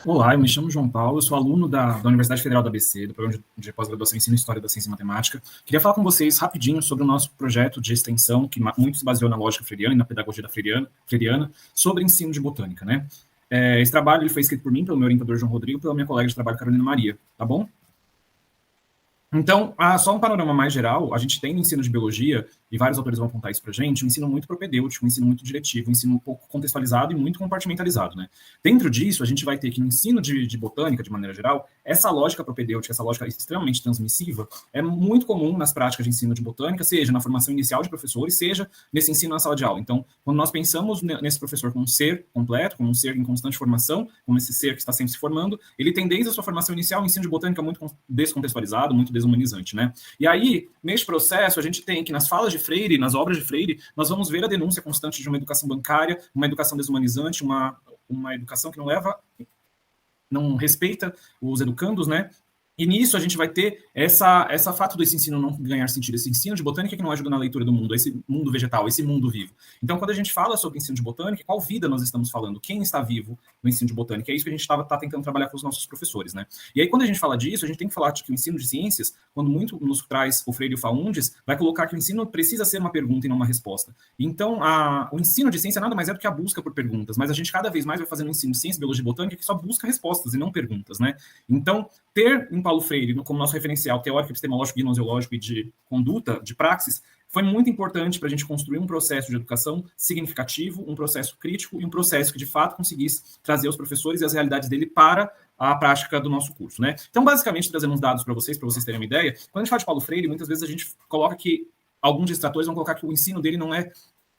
Olá, eu me chamo João Paulo, eu sou aluno da Universidade Federal da ABC, do programa de pós-graduação em Ensino e História da Ciência e Matemática. Queria falar com vocês rapidinho sobre o nosso projeto de extensão, que muito se baseou na lógica freiriana e na pedagogia da freiriana, sobre ensino de botânica, né? Esse trabalho ele foi escrito por mim, pelo meu orientador João Rodrigo, e pela minha colega de trabalho Carolina Maria, tá bom? Então, só um panorama mais geral, a gente tem no ensino de biologia, e vários autores vão apontar isso para a gente, um ensino muito propedêutico, um ensino muito diretivo, um ensino um pouco contextualizado e muito compartimentalizado, né? Dentro disso, a gente vai ter que no ensino de botânica, de maneira geral, essa lógica propedêutica, essa lógica extremamente transmissiva, é muito comum nas práticas de ensino de botânica, seja na formação inicial de professores, seja nesse ensino na sala de aula. Então, quando nós pensamos nesse professor como um ser completo, como um ser em constante formação, como esse ser que está sempre se formando, ele tem desde a sua formação inicial um ensino de botânica muito descontextualizado, muito desumanizante, né? E aí, neste processo, a gente tem que nas falas de Freire, nas obras de Freire, nós vamos ver a denúncia constante de uma educação bancária, uma educação desumanizante, uma educação que não respeita os educandos, né? E nisso a gente vai ter essa fato desse ensino não ganhar sentido, esse ensino de botânica que não ajuda na leitura do mundo, esse mundo vegetal, esse mundo vivo. Então, quando a gente fala sobre ensino de botânica, qual vida nós estamos falando? Quem está vivo no ensino de botânica? É isso que a gente tá tentando trabalhar com os nossos professores, né? E aí, quando a gente fala disso, a gente tem que falar de que o ensino de ciências, quando muito nos traz o Freire e o Faundes, vai colocar que o ensino precisa ser uma pergunta e não uma resposta. Então, o ensino de ciência nada mais é do que a busca por perguntas, mas a gente cada vez mais vai fazendo um ensino de ciência, biologia e botânica que só busca respostas e não perguntas, né? Então, ter em Paulo Freire como nosso referencial teórico, epistemológico, gnoseológico e de conduta, de praxis, foi muito importante para a gente construir um processo de educação significativo, um processo crítico e um processo que, de fato, conseguisse trazer os professores e as realidades dele para a prática do nosso curso, né? Então, basicamente, trazendo uns dados para vocês terem uma ideia, quando a gente fala de Paulo Freire, muitas vezes a gente coloca que alguns distratores vão colocar que o ensino dele não é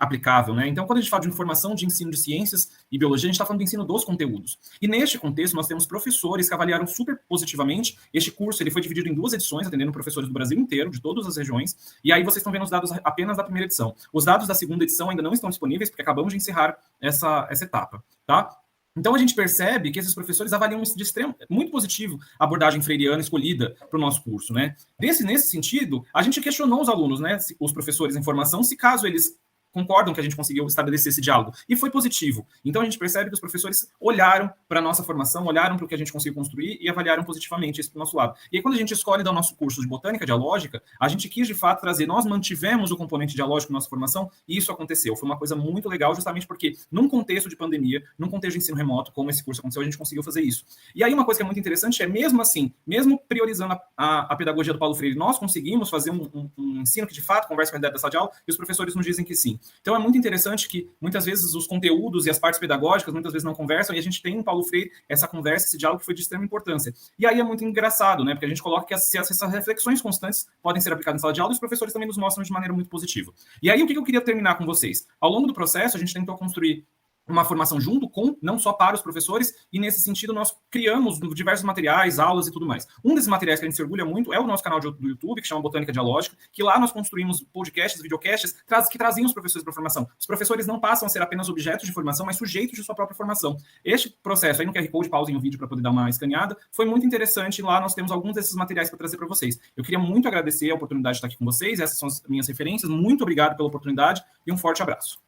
aplicável, né? Então, quando a gente fala de informação de ensino de ciências e biologia, a gente está falando do ensino dos conteúdos. E neste contexto, nós temos professores que avaliaram super positivamente este curso. Ele foi dividido em 2 edições, atendendo professores do Brasil inteiro, de todas as regiões. E aí vocês estão vendo os dados apenas da primeira edição. Os dados da segunda edição ainda não estão disponíveis, porque acabamos de encerrar essa etapa, tá? Então, a gente percebe que esses professores avaliam de extremo, muito positivo a abordagem freiriana escolhida para o nosso curso, né? Nesse sentido, a gente questionou os alunos, né, os professores em formação, se caso eles concordam que a gente conseguiu estabelecer esse diálogo. E foi positivo. Então, a gente percebe que os professores olharam para a nossa formação, olharam para o que a gente conseguiu construir e avaliaram positivamente isso para o nosso lado. E aí, quando a gente escolhe dar o nosso curso de botânica dialógica, a gente quis, de fato, trazer, nós mantivemos o componente dialógico na nossa formação e isso aconteceu. Foi uma coisa muito legal, justamente porque, num contexto de pandemia, num contexto de ensino remoto, como esse curso aconteceu, a gente conseguiu fazer isso. E aí, uma coisa que é muito interessante é, mesmo assim, mesmo priorizando a pedagogia do Paulo Freire, nós conseguimos fazer um ensino que, de fato, conversa com a realidade da sala de aula e os professores nos dizem que sim. Então, é muito interessante que, muitas vezes, os conteúdos e as partes pedagógicas, muitas vezes, não conversam, e a gente tem em Paulo Freire essa conversa, esse diálogo que foi de extrema importância. E aí é muito engraçado, né? Porque a gente coloca que essas reflexões constantes podem ser aplicadas em sala de aula e os professores também nos mostram de maneira muito positiva. E aí, o que eu queria terminar com vocês? Ao longo do processo, a gente tentou construir uma formação junto com, não só para os professores, e nesse sentido nós criamos diversos materiais, aulas e tudo mais. Um desses materiais que a gente se orgulha muito é o nosso canal do YouTube, que chama Botânica Dialógica, que lá nós construímos podcasts, videocasts, que traziam os professores para a formação. Os professores não passam a ser apenas objetos de formação, mas sujeitos de sua própria formação. Este processo, aí no QR Code, pausem o vídeo para poder dar uma escaneada, foi muito interessante, e lá nós temos alguns desses materiais para trazer para vocês. Eu queria muito agradecer a oportunidade de estar aqui com vocês, essas são as minhas referências, muito obrigado pela oportunidade e um forte abraço.